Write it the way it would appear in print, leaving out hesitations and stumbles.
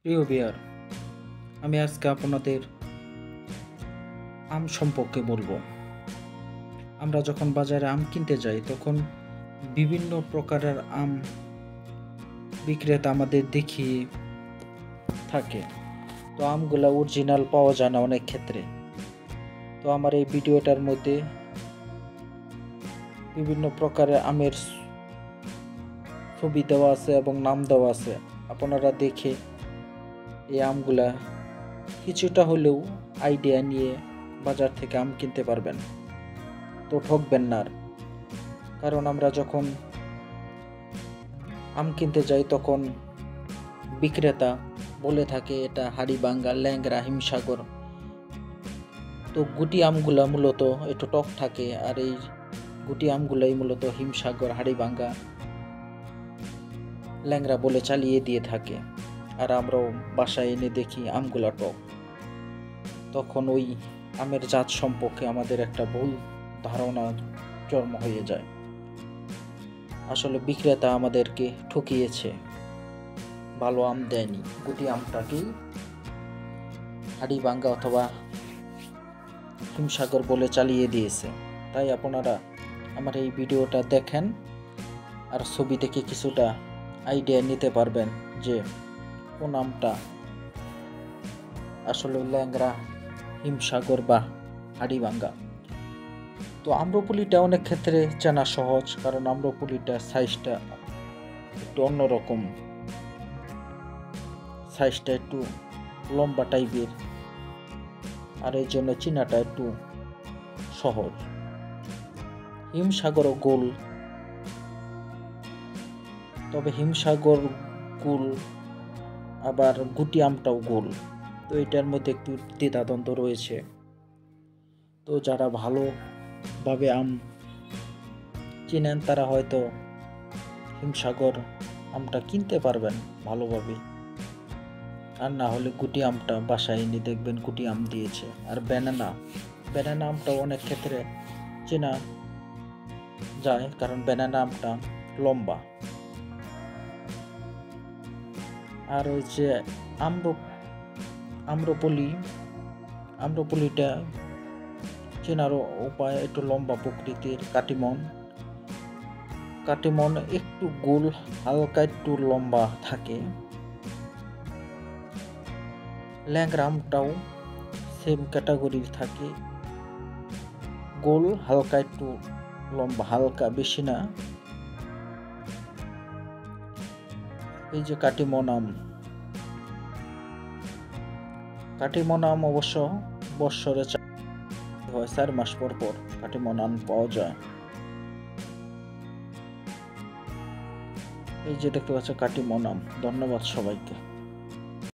প্রিয় ভিউয়ার, আমি আজকে আপনাদের আম সম্পর্কে বলবো। আমরা যখন বাজারে আম কিনতে যাই তখন বিভিন্ন প্রকারের আম বিক্রেতা আমাদের দেখিয়ে থাকে। তো আমগুলা অরিজিনাল পাওয়া যায় না অনেক ক্ষেত্রে। তো আমার এই ভিডিওটার মধ্যে বিভিন্ন প্রকারের আমের ছবি দেওয়া আছে এবং নাম দেওয়া আছে। আপনারা দেখে এই আমগুলা কিছুটা হলেও আইডিয়া নিয়ে বাজার থেকে আম কিনতে পারবেন। তো ঠকবেন না। কারণ আমরা যখন আম কিনতে যাই তখন বিক্রেতা বলে থাকে এটা হাড়িভাঙ্গা, ল্যাংড়া, হিমসাগর। তো গুটি আমগুলা মূলত একটু টক থাকে, আর এই গুটি আমগুলাই মূলত হিমসাগর, হাড়িভাঙ্গা, ল্যাংড়া বলে চালিয়ে দিয়ে থাকে। আর আমরাও বাসায় এনে দেখি আমগুলা টক। তখন ওই আমের জাত সম্পর্কে আমাদের একটা ভুল ধারণা জন্ম হয়ে যায়। আসলে বিক্রেতা আমাদেরকে ঠকিয়েছে, ভালো আম দেয়নি, গুটি আমটাকেই হাড়িভাঙ্গা অথবা হিমসাগর বলে চালিয়ে দিয়েছে। তাই আপনারা আমার এই ভিডিওটা দেখেন আর ছবি দেখে কিছুটা আইডিয়া নিতে পারবেন যে কোন আমটা আসলে ল্যাংড়া, হিমসাগর বা হাড়িভাঙ্গা। তো আম্রপুলিটা অনেক ক্ষেত্রে চেনা সহজ, কারণ আম্রপুলিটার সাইজটা একটু অন্যরকম, সাইজটা একটু লম্বা টাইপের, আর এই জন্য চিনাটা একটু সহজ। হিমসাগরও গোল, তবে হিমসাগর গোল আবার গুটি আমটাও গোল। তো এটার মধ্যে একটু দ্বিধাদ্বন্দ্ব রয়েছে। তো যারা ভালোভাবে আম চেনেন তারা হয়তো হিমসাগর আমটা কিনতে পারবেন ভালোভাবে, আর না হলে গুটি আমটা বাসায় এনে দেখবেন গুটি আম দিয়েছে। আর ব্যানানা আমটাও অনেক ক্ষেত্রে চেনা যায়, কারণ ব্যানানা আমটা লম্বা। আর ওই যে আম্রপলিটা চেনার উপায় একটু লম্বা প্রকৃতির। কাটিমন একটু গোল, হালকা একটু লম্বা থাকে। ল্যাংড়া আমটাও সেম ক্যাটাগরির থাকে, গোল, হালকা একটু লম্বা, হালকা, বেশি না। এই যে কাটিমন আম অবশ্য বৎসরে 4 মাস পর কাটিমন আম পাওয়া যায়। এই যে দেখতে পাচ্ছ কাটিমন আম। ধন্যবাদ সবাইকে।